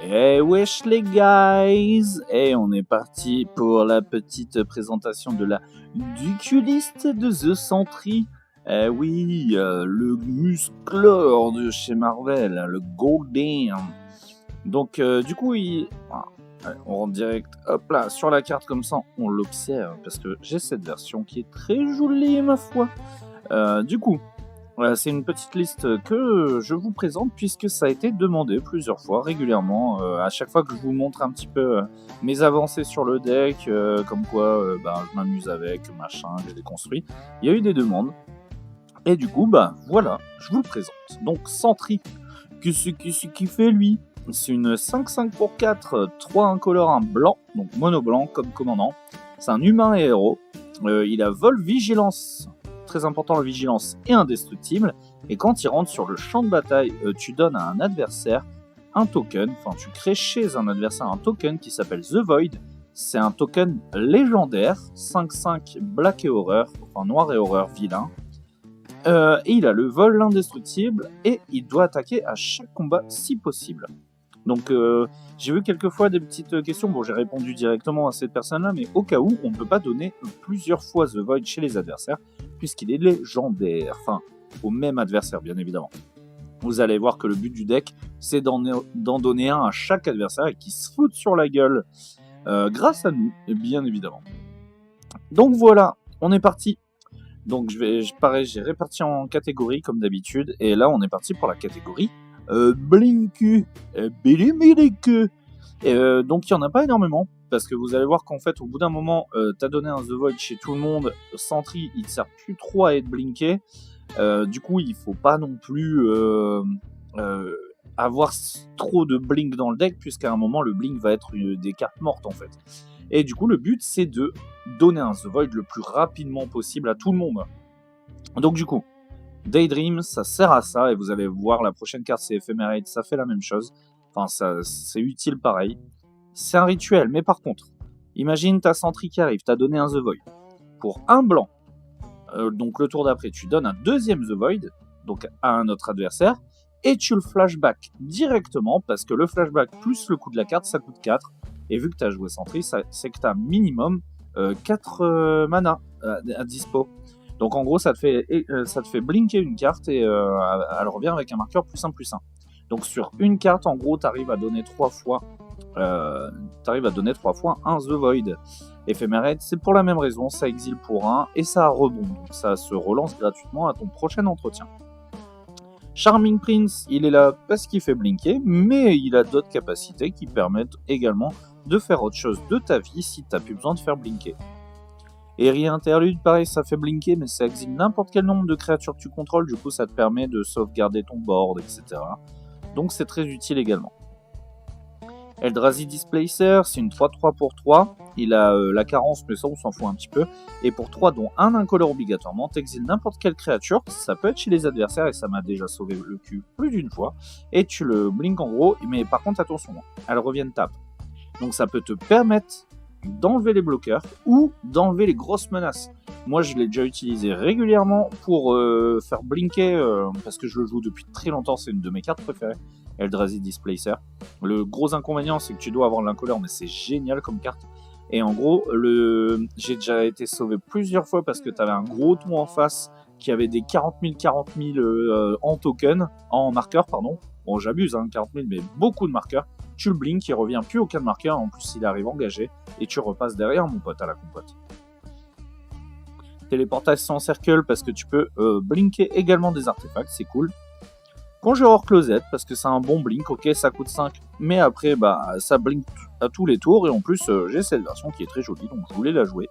Eh wesh les guys! Et on est parti pour la petite présentation de la Duculiste de The Sentry. Eh oui, le muscleur de chez Marvel, le Golden. Donc du coup, on rentre direct, hop là, sur la carte comme ça, on l'observe, parce que j'ai cette version qui est très jolie, ma foi. Du coup, c'est une petite liste que je vous présente puisque ça a été demandé plusieurs fois, régulièrement. À chaque fois que je vous montre un petit peu mes avancées sur le deck, comme quoi je m'amuse avec, machin, je les construis, il y a eu des demandes. Et du coup, voilà, je vous le présente. Donc, Sentry, qu'est-ce qu'il fait lui? C'est une 5-5 pour 4, 3 incolore, 1 blanc, donc mono blanc comme commandant. C'est un humain et héros. Il a vol vigilance. Très important la vigilance et indestructible, et quand il rentre sur le champ de bataille, tu donnes à un adversaire un token, enfin tu crées chez un adversaire un token qui s'appelle The Void. C'est un token légendaire, 5-5 black et horreur, enfin noir et horreur vilain, et il a le vol indestructible et il doit attaquer à chaque combat si possible. Donc j'ai vu quelques fois des petites questions, bon j'ai répondu directement à cette personne-là, mais au cas où, on ne peut pas donner plusieurs fois The Void chez les adversaires, puisqu'il est légendaire, enfin au même adversaire bien évidemment. Vous allez voir que le but du deck, c'est d'en donner un à chaque adversaire et qui se fout sur la gueule, grâce à nous, bien évidemment. Donc voilà, on est parti. Donc pareil, j'ai réparti en catégories comme d'habitude, et là on est parti pour la catégorie Blinku, Bilibiliku. Donc il n'y en a pas énormément, parce que vous allez voir qu'en fait au bout d'un moment, t'as donné un The Void chez tout le monde, Sentry il ne sert plus trop à être blinké, du coup il faut pas non plus avoir trop de blink dans le deck, puisqu'à un moment le blink va être des cartes mortes en fait. Et du coup le but c'est de donner un The Void le plus rapidement possible à tout le monde. Donc du coup, Daydream, ça sert à ça, et vous allez voir, la prochaine carte c'est Ephemerate, ça fait la même chose. Enfin, c'est utile pareil. C'est un rituel, mais par contre, imagine ta Sentry qui arrive, t'as donné un The Void. Pour un blanc, donc le tour d'après, tu donnes un deuxième The Void, donc à un autre adversaire, et tu le flashback directement, parce que le flashback plus le coût de la carte, ça coûte 4. Et vu que tu as joué Sentry, c'est que tu as minimum 4 mana à dispo. Donc en gros, ça te fait blinker une carte et elle revient avec un marqueur +1/+1. Donc sur une carte, en gros, tu arrives à donner 3 fois un The Void. Ephemerate, c'est pour la même raison, ça exile pour 1 et ça rebond. Donc ça se relance gratuitement à ton prochain entretien. Charming Prince, il est là parce qu'il fait blinker, mais il a d'autres capacités qui permettent également de faire autre chose de ta vie si tu n'as plus besoin de faire blinker. Eri Interlude, pareil, ça fait blinker, mais ça exile n'importe quel nombre de créatures que tu contrôles, du coup ça te permet de sauvegarder ton board, etc. Donc c'est très utile également. Eldrazi Displacer, c'est une 3-3 pour 3, il a la carence, mais ça on s'en fout un petit peu, et pour 3 dont un incolore obligatoirement, t'exiles n'importe quelle créature, ça peut être chez les adversaires, et ça m'a déjà sauvé le cul plus d'une fois, et tu le blink en gros, mais par contre attention, elle revient de tape. Donc ça peut te permettre d'enlever les bloqueurs ou d'enlever les grosses menaces. Moi je l'ai déjà utilisé régulièrement pour faire blinker, parce que je le joue depuis très longtemps, c'est une de mes cartes préférées, Eldrazi Displacer. Le gros inconvénient c'est que tu dois avoir l'incolore, mais c'est génial comme carte. Et en gros, j'ai déjà été sauvé plusieurs fois parce que tu avais un gros ton en face qui avait des 40 000 en token, en marqueur, pardon. Bon, j'abuse, 40 000, mais beaucoup de marqueurs. Tu le blink, il revient plus aucun marqueur, en plus il arrive engagé, et tu repasses derrière mon pote à la compote. Téléportation en cercle parce que tu peux blinker également des artefacts, c'est cool. Conjureur Closet parce que c'est un bon blink, ok ça coûte 5, mais après ça blink à tous les tours, et en plus j'ai cette version qui est très jolie, donc je voulais la jouer.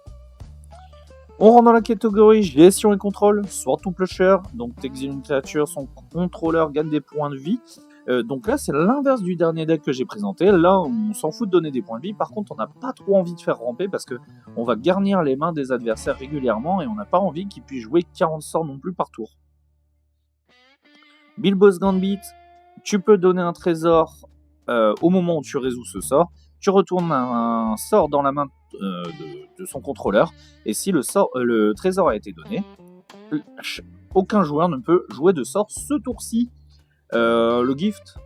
On rentre dans la catégorie gestion et contrôle, Sword to Plusher, donc t'exiles une créature, son contrôleur gagne des points de vie. Donc là c'est l'inverse du dernier deck que j'ai présenté, là on s'en fout de donner des points de vie, par contre on n'a pas trop envie de faire ramper parce que on va garnir les mains des adversaires régulièrement et on n'a pas envie qu'ils puissent jouer 40 sorts non plus par tour. Bilbo's Gambit, tu peux donner un trésor au moment où tu résous ce sort, tu retournes un sort dans la main de son contrôleur, et si le trésor a été donné, aucun joueur ne peut jouer de sort ce tour-ci. Le gift,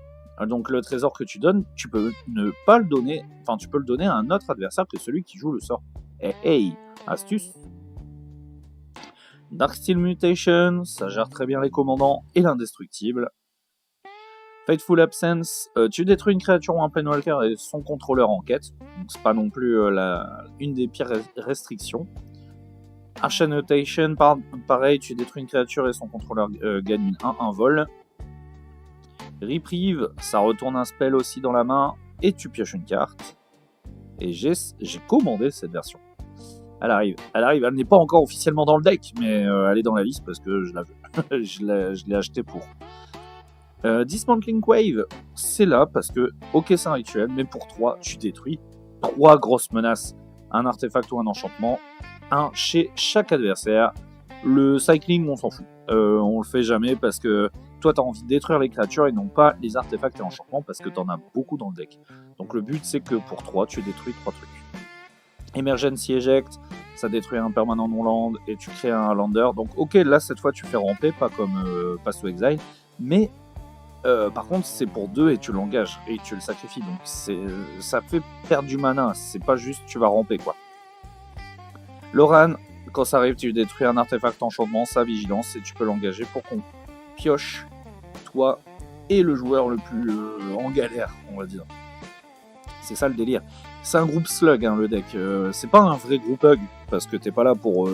Donc le trésor que tu donnes, tu peux ne pas le donner, enfin tu peux le donner à un autre adversaire que celui qui joue le sort. Et hey, astuce. Darksteel Mutation, ça gère très bien les commandants et l'indestructible. Fateful Absence, tu détruis une créature ou un Planewalker et son contrôleur en quête, donc c'est pas non plus une des pires restrictions. Arch Annotation, pareil, tu détruis une créature et son contrôleur gagne une 1-1 vol. Reprieve, ça retourne un spell aussi dans la main et tu pioches une carte. Et j'ai commandé cette version. Elle arrive, elle n'est pas encore officiellement dans le deck, mais elle est dans la liste parce que je l'ai acheté pour. Dismantling Wave, c'est là parce que, ok c'est un rituel, mais pour 3, tu détruis 3 grosses menaces. Un artefact ou un enchantement, un chez chaque adversaire. Le cycling, on s'en fout. On le fait jamais parce que toi t'as envie de détruire les créatures et non pas les artefacts et enchantements parce que t'en as beaucoup dans le deck. Donc le but c'est que pour 3, tu détruis 3 trucs. Emergency Eject, ça détruit un permanent non-land et tu crées un lander. Donc ok, là cette fois tu fais ramper, pas comme Pass to Exile, mais par contre c'est pour 2 et tu l'engages et tu le sacrifies. Donc ça fait perdre du mana, c'est pas juste tu vas ramper quoi. Loran, quand ça arrive tu détruis un artefact enchantement, sa vigilance et tu peux l'engager pour qu'on pioche toi et le joueur le plus en galère, on va dire. C'est ça le délire. C'est un groupe slug, hein, le deck. C'est pas un vrai groupe hug, parce que t'es pas là pour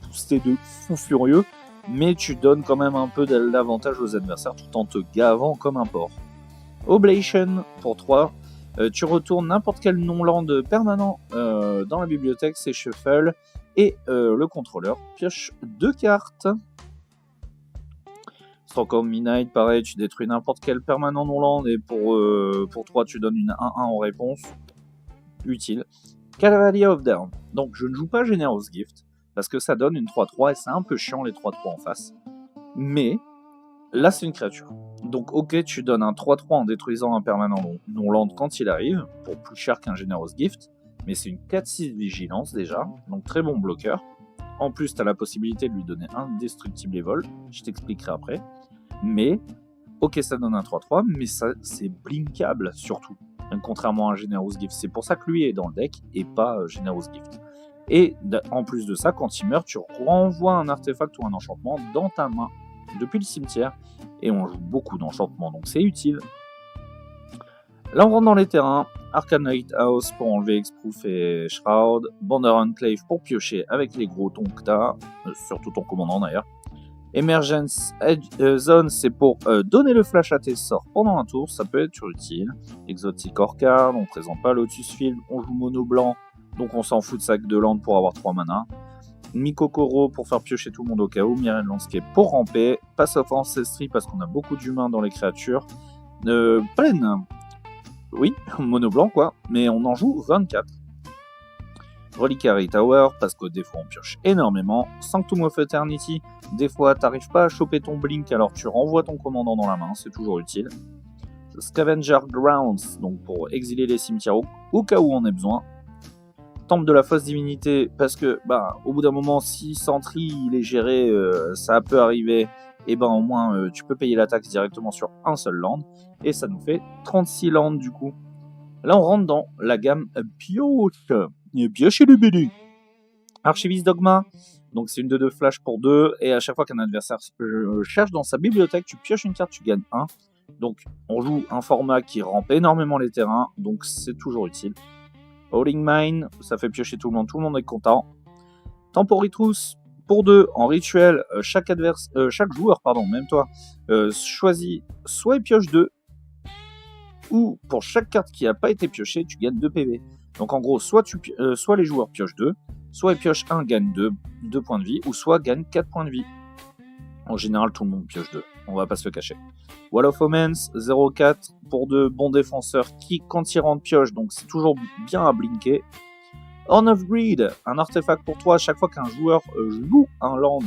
booster de fou furieux, mais tu donnes quand même un peu d'avantage aux adversaires tout en te gavant comme un porc. Oblation, pour 3, tu retournes n'importe quel non-land permanent dans la bibliothèque, c'est shuffle, et le contrôleur pioche 2 cartes. Stockholm Midnight, pareil, tu détruis n'importe quel permanent non-land et pour 3 tu donnes une 1-1 en réponse. Utile. Cavalier of Dawn. Donc je ne joue pas Generous Gift parce que ça donne une 3-3 et c'est un peu chiant les 3-3 en face. Mais là c'est une créature. Donc ok, tu donnes un 3-3 en détruisant un permanent non-land quand il arrive, pour plus cher qu'un Generous Gift, mais c'est une 4-6 vigilance déjà, donc très bon bloqueur. En plus, tu as la possibilité de lui donner un indestructible et vol, je t'expliquerai après. Mais, ok, ça donne un 3-3, mais ça, c'est blinkable surtout, contrairement à un Generous Gift. C'est pour ça que lui est dans le deck et pas Generous Gift. Et en plus de ça, quand il meurt, tu renvoies un artefact ou un enchantement dans ta main depuis le cimetière. Et on joue beaucoup d'enchantements, donc c'est utile. Là, on rentre dans les terrains. Arcane Lighthouse pour enlever Hexproof et Shroud. Border Enclave pour piocher avec les gros tons que t'as, surtout ton commandant d'ailleurs. Emergence Zone, c'est pour donner le flash à tes sorts pendant un tour, ça peut être utile. Exotic Orchard, on ne présente pas Lotus Field, on joue mono blanc, donc on s'en fout de sac de land pour avoir 3 mana. Mikokoro pour faire piocher tout le monde au cas où, Myriad Landscape pour ramper, Pass of Ancestry parce qu'on a beaucoup d'humains dans les créatures. Plaine, oui, mono blanc quoi, mais on en joue 24. Reliquary Tower, parce que des fois on pioche énormément. Sanctum of Eternity, des fois t'arrives pas à choper ton blink, alors tu renvoies ton commandant dans la main, c'est toujours utile. Scavenger Grounds, donc pour exiler les cimetières au cas où on ait besoin. Temple de la fausse divinité, parce que au bout d'un moment, si Sentry il est géré, ça peut arriver, et au moins tu peux payer la taxe directement sur un seul land, et ça nous fait 36 lands du coup. Là on rentre dans la gamme pioche. Piocher le BD. Archiviste Dogma, donc c'est une 2-2 flash pour 2, et à chaque fois qu'un adversaire cherche dans sa bibliothèque, tu pioches une carte, tu gagnes 1. Donc on joue un format qui rampe énormément les terrains, donc c'est toujours utile. Howling Mine, ça fait piocher tout le monde est content. Temporary Truce, pour 2, en rituel, chaque joueur, même toi, choisit soit il pioche 2, ou pour chaque carte qui n'a pas été piochée, tu gagnes 2 PV. Donc en gros, soit les joueurs piochent 2, soit ils piochent 1, gagnent 2 points de vie, ou soit gagnent 4 points de vie. En général, tout le monde pioche 2, on va pas se le cacher. Wall of Omens, 0-4 pour 2 bons défenseurs qui, quand ils rentrent, piochent, donc c'est toujours bien à blinker. Horn of Greed, un artefact pour 3, à chaque fois qu'un joueur joue un land,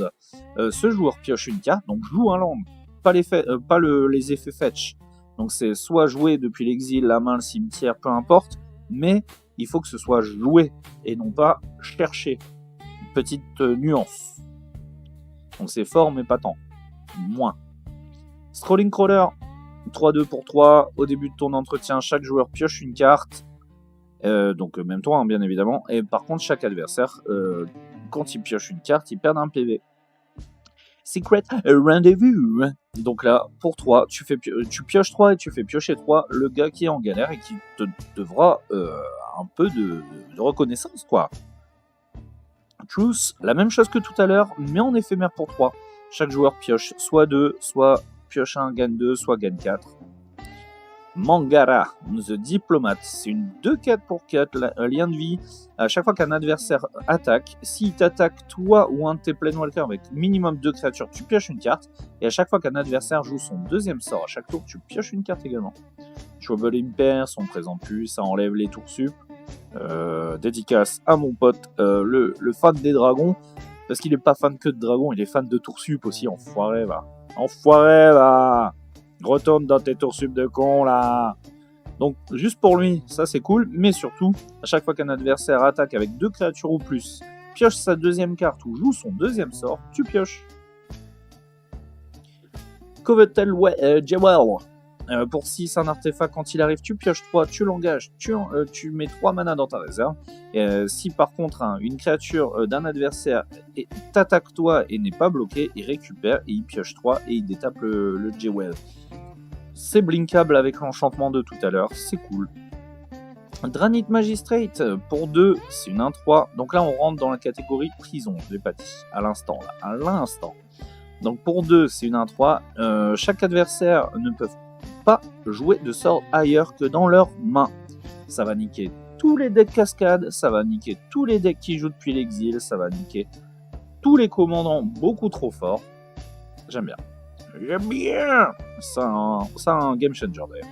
ce joueur pioche une carte, donc joue un land, pas les effets fetch. Donc c'est soit joué depuis l'exil, la main, le cimetière, peu importe, mais il faut que ce soit joué et non pas cherché. Petite nuance. Donc c'est fort mais pas tant. Moins. Scrolling Crawler, 3-2 pour 3. Au début de ton entretien, chaque joueur pioche une carte. Donc même toi, hein, bien évidemment. Et par contre, chaque adversaire, quand il pioche une carte, il perd un PV. Secret Rendezvous. Donc là, pour 3, tu pioches 3 et tu fais piocher 3 le gars qui est en galère et qui te devra un peu de reconnaissance, quoi. Truth, la même chose que tout à l'heure, mais en éphémère pour 3. Chaque joueur pioche soit 2, soit pioche 1, gagne 2, soit gagne 4. Mangara, The Diplomat, c'est une 2-4 pour 4, lien de vie. À chaque fois qu'un adversaire attaque, s'il t'attaque toi ou un de tes Planewalkers avec minimum 2 créatures, tu pioches une carte. Et à chaque fois qu'un adversaire joue son deuxième sort, à chaque tour, tu pioches une carte également. Trouble Impair, son présent plus, ça enlève les tours sup. Dédicace à mon pote, le fan des dragons, parce qu'il est pas fan que de dragons, il est fan de tours sup aussi, enfoiré va. Enfoiré va. Retourne dans tes tours sub de con là. Donc juste pour lui, ça c'est cool, mais surtout, à chaque fois qu'un adversaire attaque avec 2 créatures ou plus, pioche sa deuxième carte ou joue son deuxième sort, tu pioches. Covetel Jewel. Pour 6, un artefact, quand il arrive, tu pioches 3, tu l'engages, tu mets 3 mana dans ta réserve. Si par contre une créature d'un adversaire t'attaque toi et n'est pas bloqué, il récupère et il pioche 3 et il détape le Jewel. C'est blinkable avec l'enchantement de tout à l'heure, c'est cool. Dranith Magistrate, pour 2, c'est une 1-3. Donc là, on rentre dans la catégorie prison, je l'ai pas dit, à l'instant. Donc pour 2, c'est une 1-3. Chaque adversaire ne peut pas jouer de sort ailleurs que dans leur main. Ça va niquer tous les decks cascades, ça va niquer tous les decks qui jouent depuis l'exil, ça va niquer tous les commandants beaucoup trop forts. J'aime bien. Ça un game changer d'ailleurs.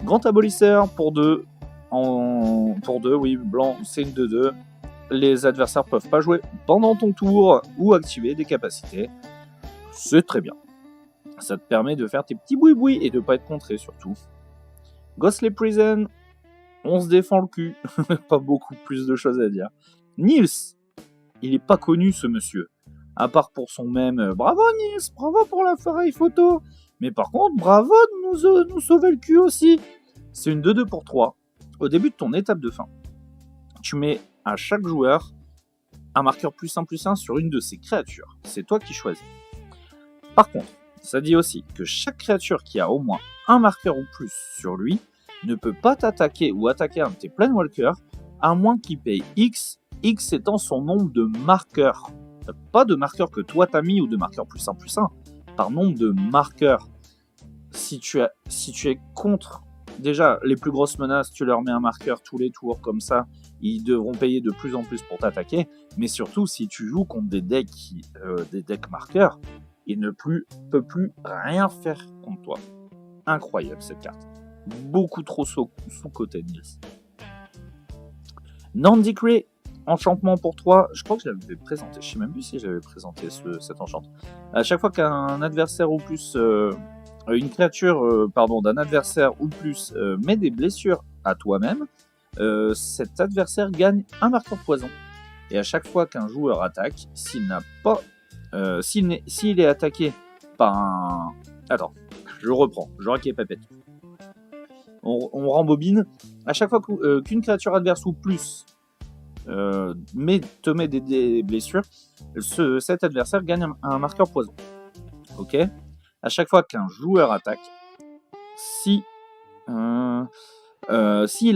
Grand abolisseur pour 2. Pour 2, oui, blanc, c'est une 2-2. Les adversaires peuvent pas jouer pendant ton tour ou activer des capacités. C'est très bien. Ça te permet de faire tes petits boui-boui et de pas être contré surtout. Ghostly Prison, on se défend le cul. Pas beaucoup plus de choses à dire. Nils, il est pas connu ce monsieur. À part pour son même bravo Nils, bravo pour la forêt photo. Mais par contre, bravo de nous sauver le cul aussi. C'est une 2-2 pour 3. Au début de ton étape de fin, tu mets à chaque joueur un marqueur +1/+1 sur une de ses créatures. C'est toi qui choisis. Par contre, ça dit aussi que chaque créature qui a au moins un marqueur ou plus sur lui ne peut pas t'attaquer ou attaquer un de tes Planewalkers à moins qu'il paye X, X étant son nombre de marqueurs. Pas de marqueurs que toi t'as mis ou de marqueurs +1/+1, par nombre de marqueurs. Si tu es contre, déjà les plus grosses menaces, tu leur mets un marqueur tous les tours comme ça, ils devront payer de plus en plus pour t'attaquer. Mais surtout, si tu joues contre des decks marqueurs, il ne peut plus rien faire contre toi. Incroyable cette carte. Beaucoup trop sous-côté Nils. Nandicré, enchantement pour 3. Je crois que je l'avais présenté. Je sais même plus si j'avais présenté cet enchantement. À chaque fois qu'un adversaire ou plus, une créature d'un adversaire ou plus met des blessures à toi-même, cet adversaire gagne un marqueur poison. Et à chaque fois qu'un joueur attaque, s'il est attaqué par un... Attends, je reprends, je raquais papette. On rembobine. À chaque fois qu'une créature adverse ou plus te met des blessures, cet adversaire gagne un marqueur poison. Ok. À chaque fois qu'un joueur attaque, s'il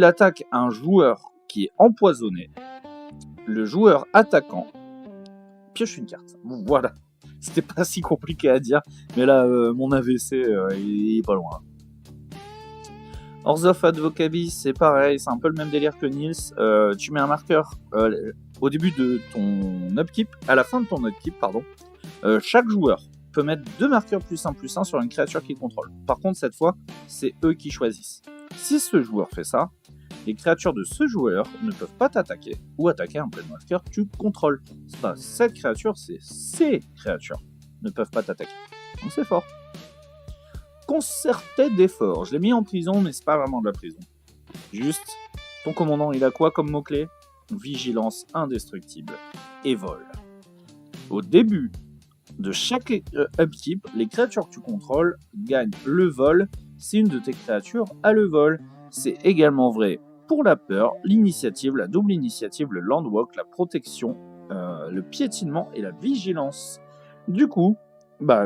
attaque un joueur qui est empoisonné, le joueur attaquant pioche une carte. Voilà. C'était pas si compliqué à dire, mais là, mon AVC, il est pas loin. Horse of Advocabis, c'est pareil, c'est un peu le même délire que Nils. Tu mets un marqueur au début de ton upkeep, à la fin de ton upkeep, pardon. Chaque joueur peut mettre 2 marqueurs +1/+1 sur une créature qu'il contrôle. Par contre, cette fois, c'est eux qui choisissent. Si ce joueur fait ça, les créatures de ce joueur ne peuvent pas t'attaquer ou attaquer un Planewalker que tu contrôles. C'est pas cette créature, c'est ces créatures ne peuvent pas t'attaquer. Donc c'est fort. Concerté d'effort. Je l'ai mis en prison, mais c'est pas vraiment de la prison. Juste, ton commandant, il a quoi comme mot-clé ? Vigilance indestructible et vol. Au début de chaque upkeep, les créatures que tu contrôles gagnent le vol si une de tes créatures a le vol. C'est également vrai pour la peur, l'initiative, la double initiative, le landwalk, la protection, le piétinement et la vigilance. Du coup,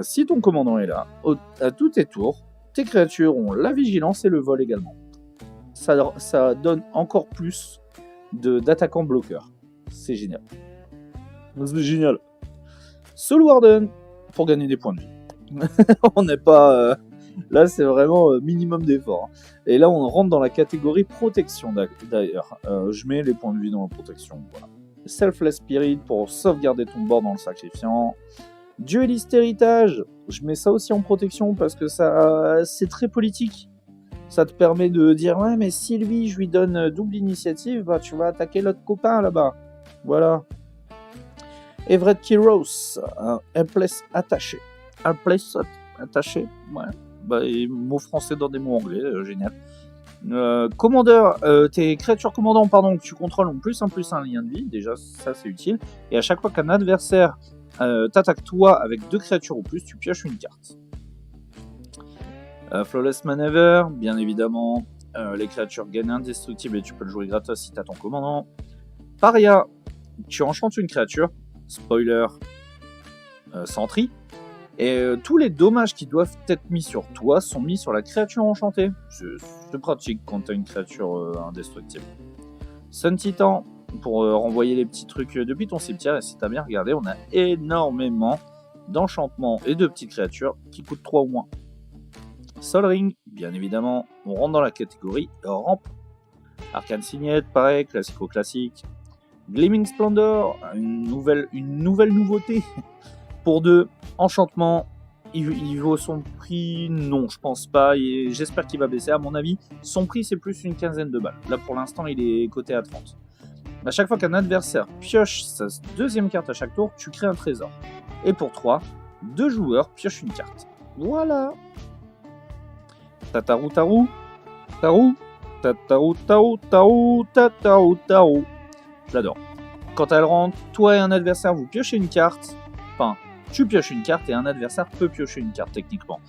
si ton commandant est là, à tous tes tours, tes créatures ont la vigilance et le vol également. Ça donne encore plus d'attaquants bloqueurs. C'est génial. C'est génial. Soul Warden, pour gagner des points de vie. On n'est pas... là, c'est vraiment minimum d'effort. Et là, on rentre dans la catégorie protection, d'ailleurs. Je mets les points de vie dans la protection. Voilà. Selfless Spirit, pour sauvegarder ton board en le sacrifiant. Duelist Héritage, je mets ça aussi en protection, parce que c'est très politique. Ça te permet de dire, ouais, mais si lui, je lui donne double initiative, tu vas attaquer l'autre copain, là-bas. Voilà. Everett Kiros, un place attaché. Un place attaché, ouais. Mots français dans des mots anglais, génial. Commandeur, tes créatures commandants que tu contrôles ont plus un lien de vie, déjà ça c'est utile. Et à chaque fois qu'un adversaire t'attaque toi avec 2 créatures ou plus, tu pioches une carte. Flawless Maneuver, bien évidemment. Les créatures gagnent indestructible et tu peux le jouer gratos si t'as ton commandant. Paria, tu enchantes une créature. Spoiler, Sentry. Et tous les dommages qui doivent être mis sur toi sont mis sur la créature enchantée. C'est pratique quand tu as une créature indestructible. Sun Titan, pour renvoyer les petits trucs depuis ton cimetière. Et si tu as bien regardé, on a énormément d'enchantements et de petites créatures qui coûtent 3 ou moins. Sol Ring, bien évidemment, on rentre dans la catégorie rampe. Arcane Signet, pareil, classico-classique. Gleaming Splendor, une nouvelle nouveauté. Pour 2, enchantement, il vaut son prix, non je pense pas, et j'espère qu'il va baisser. À mon avis, son prix c'est plus une quinzaine de balles. Là pour l'instant il est coté à 30. À chaque fois qu'un adversaire pioche sa 2e carte à chaque tour, tu crées un trésor. Et pour 3, 2 joueurs piochent une carte. Voilà. Tataru. Je l'adore. Quand elle rentre, toi et un adversaire vous piochez une carte. Enfin, tu pioches une carte et un adversaire peut piocher une carte techniquement.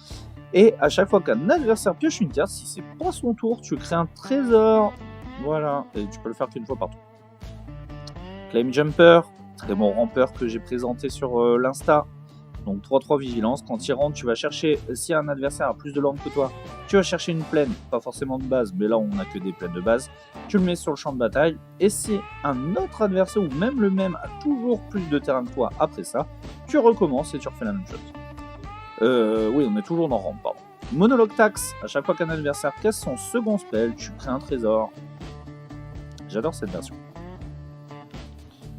Et à chaque fois qu'un adversaire pioche une carte, si c'est pas son tour, tu crées un trésor. Voilà, et tu peux le faire qu'une fois par tour. Claim Jumper, très bon rampeur que j'ai présenté sur l'Insta. Donc 3-3 vigilance, quand il rentre, tu vas chercher, si un adversaire a plus de land que toi, tu vas chercher une plaine, pas forcément de base, mais là on n'a que des plaines de base, tu le mets sur le champ de bataille, et si un autre adversaire, ou même le même, a toujours plus de terrain que toi après ça, tu recommences et tu refais la même chose. Oui, on est toujours dans rampe, pardon. Monologue Tax, à chaque fois qu'un adversaire casse son second spell, tu crées un trésor. J'adore cette version.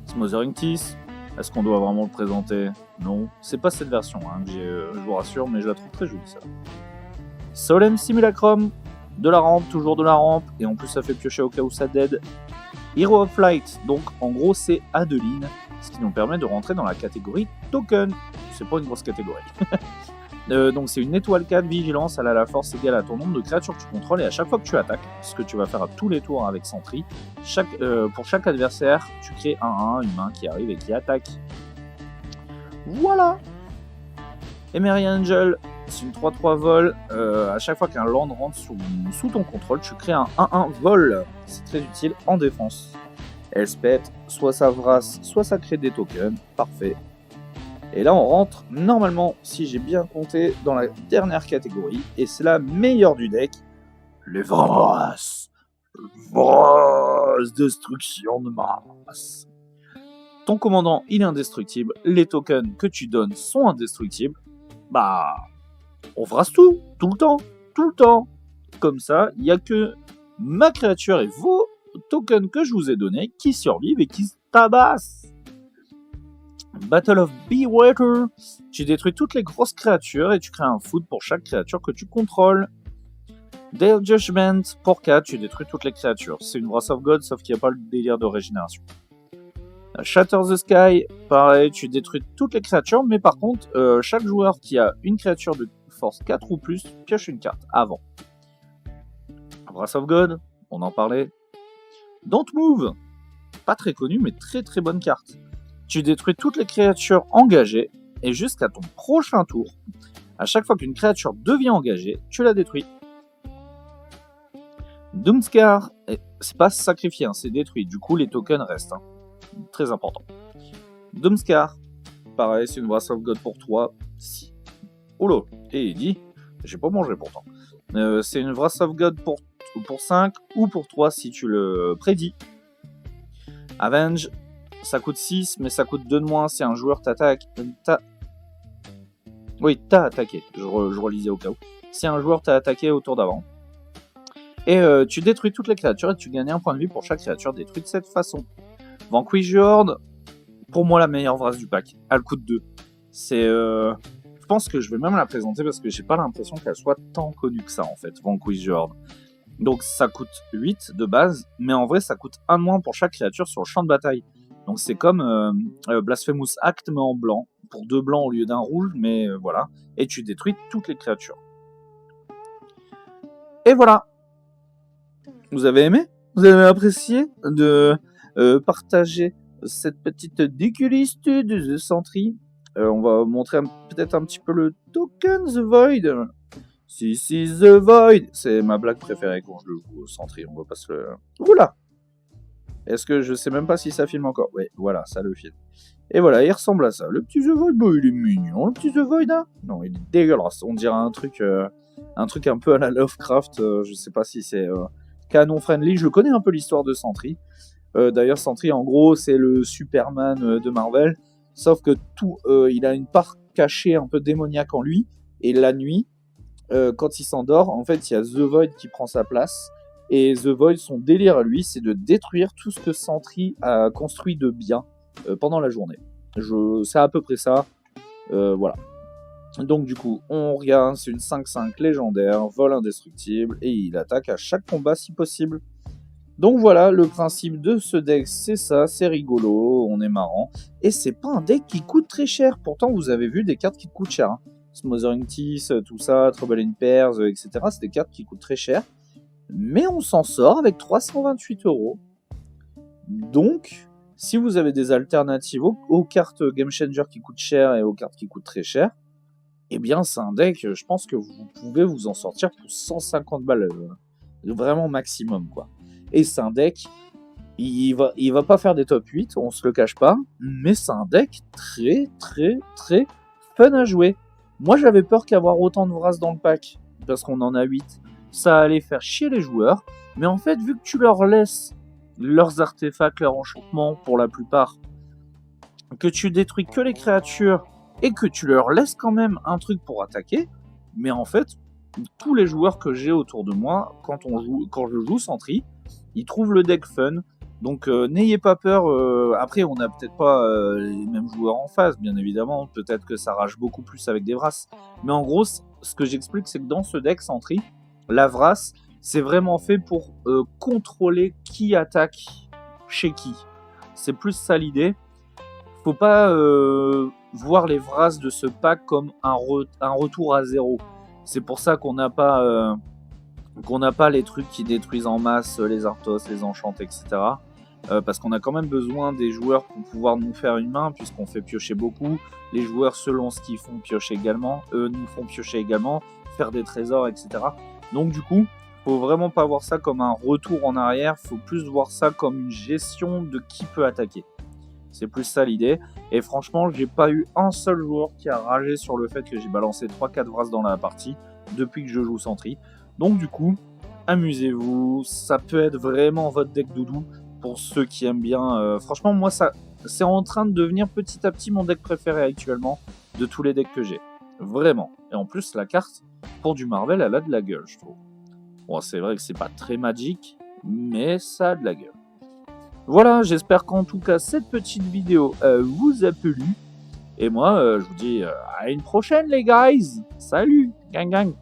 Smothering Teeth, est-ce qu'on doit vraiment le présenter? Non, c'est pas cette version que j'ai, je vous rassure, mais je la trouve très jolie ça. Solemn Simulacrum, de la rampe, toujours de la rampe, et en plus ça fait piocher au cas où ça dead. Hero of Light, donc en gros c'est Adeline, ce qui nous permet de rentrer dans la catégorie token. C'est pas une grosse catégorie. Donc c'est une étoile 4 vigilance, elle a la force égale à ton nombre de créatures que tu contrôles, et à chaque fois que tu attaques, ce que tu vas faire à tous les tours avec Sentry, pour chaque adversaire, tu crées une main qui arrive et qui attaque. Voilà. Emery Angel, c'est une 3-3 vol, à chaque fois qu'un land rentre sous ton contrôle, tu crées un 1-1 vol, c'est très utile en défense. Elle se pète, soit ça vrasse, soit ça crée des tokens, parfait. Et là, on rentre, normalement, si j'ai bien compté, dans la dernière catégorie. Et c'est la meilleure du deck. Les Vrass. Destruction de masse. Ton commandant, il est indestructible. Les tokens que tu donnes sont indestructibles. On vrasse tout le temps. Tout le temps. Comme ça, il n'y a que ma créature et vos tokens que je vous ai donnés qui survivent et qui se tabassent. Battle of Bewater, tu détruis toutes les grosses créatures et tu crées un food pour chaque créature que tu contrôles. Dale Judgment, pour 4, tu détruis toutes les créatures. C'est une Wrath of God, sauf qu'il n'y a pas le délire de régénération. Shatter the Sky, pareil, tu détruis toutes les créatures, mais par contre, chaque joueur qui a une créature de force 4 ou plus pioche une carte avant. Wrath of God, on en parlait. Don't Move, pas très connu, mais très très bonne carte. Tu détruis toutes les créatures engagées et jusqu'à ton prochain tour, à chaque fois qu'une créature devient engagée, tu la détruis. Doomskar, c'est pas sacrifié, c'est détruit. Du coup, les tokens restent. Très important. Doomskar, pareil, c'est une Wrath of God pour toi. Si. Oula, et il dit, j'ai pas mangé pourtant. C'est une Wrath of God pour 5 ou pour 3 si tu le prédis. Avenge, ça coûte 6, mais ça coûte 2 de moins si un joueur t'attaque. Oui, t'as attaqué, je relisais au cas où. Si un joueur t'a attaqué au tour d'avant. Et tu détruis toutes les créatures et tu gagnes un point de vie pour chaque créature détruite de cette façon. Vanquish Horde, pour moi la meilleure Wrath du pack. Elle coûte 2. C'est... Je pense que je vais même la présenter parce que j'ai pas l'impression qu'elle soit tant connue que ça en fait, Vanquish Horde. Donc ça coûte 8 de base, mais en vrai ça coûte 1 de moins pour chaque créature sur le champ de bataille. Donc c'est comme Blasphemous Act mais en blanc, pour 2 blancs au lieu d'un rouge, mais voilà. Et tu détruis toutes les créatures. Et voilà. Vous avez aimé? Vous avez apprécié de partager cette petite déculiste de The Sentry? On va montrer peut-être un petit peu le token The Void. This is the Void. C'est ma blague préférée quand je le joue au Sentry. On va pas se le... Oula! Est-ce que je sais même pas si ça filme encore? Ouais, voilà, ça le filme. Et voilà, il ressemble à ça. Le petit The Void, bah, il est mignon. Le petit The Void, hein? Non, il est dégueulasse. On dirait un truc un peu à la Lovecraft. Je sais pas si c'est canon friendly. Je connais un peu l'histoire de Sentry. D'ailleurs, Sentry, en gros, c'est le Superman de Marvel. Sauf que il a une part cachée un peu démoniaque en lui. Et la nuit, quand il s'endort, en fait, il y a The Void qui prend sa place. Et The Void, son délire à lui, c'est de détruire tout ce que Sentry a construit de bien pendant la journée. C'est à peu près ça. Voilà. Donc du coup, on regarde, c'est une 5-5 légendaire, vol indestructible, et il attaque à chaque combat si possible. Donc voilà, le principe de ce deck, c'est ça, c'est rigolo, on est marrant. Et c'est pas un deck qui coûte très cher, pourtant vous avez vu des cartes qui coûtent cher. Hein. Smothering Teeth, tout ça, Trouble in Pairs, etc. C'est des cartes qui coûtent très cher. Mais on s'en sort avec 328 €. Donc, si vous avez des alternatives aux cartes Game Changer qui coûtent cher et aux cartes qui coûtent très cher, eh bien c'est un deck, je pense que vous pouvez vous en sortir pour 150 balles, vraiment maximum quoi. Et c'est un deck, il va pas faire des top 8, on se le cache pas, mais c'est un deck très très très fun à jouer. Moi j'avais peur qu'avoir autant de Wrath dans le pack, parce qu'on en a 8, ça allait faire chier les joueurs, mais en fait vu que tu leur laisses leurs artefacts, leurs enchantements pour la plupart, que tu détruis que les créatures, et que tu leur laisses quand même un truc pour attaquer, mais en fait, tous les joueurs que j'ai autour de moi, quand je joue Sentry, ils trouvent le deck fun, donc n'ayez pas peur, après on n'a peut-être pas les mêmes joueurs en face, bien évidemment, peut-être que ça rage beaucoup plus avec des Wraths, mais en gros, ce que j'explique, c'est que dans ce deck Sentry, la Wrath, c'est vraiment fait pour contrôler qui attaque chez qui. C'est plus ça l'idée. Faut pas voir les Wraths de ce pack comme un retour à 0. C'est pour ça qu'on n'a pas les trucs qui détruisent en masse les Arthos, les Enchantes, etc. Parce qu'on a quand même besoin des joueurs pour pouvoir nous faire une main, puisqu'on fait piocher beaucoup. Les joueurs, selon ce qu'ils font piocher également, eux nous font piocher également, faire des trésors, etc. Donc du coup, faut vraiment pas voir ça comme un retour en arrière, faut plus voir ça comme une gestion de qui peut attaquer. C'est plus ça l'idée. Et franchement, j'ai pas eu un seul joueur qui a ragé sur le fait que j'ai balancé 3-4 Wraths dans la partie depuis que je joue Sentry. Donc du coup, amusez-vous. Ça peut être vraiment votre deck doudou pour ceux qui aiment bien. Franchement, moi, c'est en train de devenir petit à petit mon deck préféré actuellement de tous les decks que j'ai. Vraiment. Et en plus, la carte, pour du Marvel, elle a de la gueule, je trouve. Bon, c'est vrai que c'est pas très magique, mais ça a de la gueule. Voilà, j'espère qu'en tout cas cette petite vidéo vous a plu. Et moi, je vous dis à une prochaine les guys. Salut, gang gang.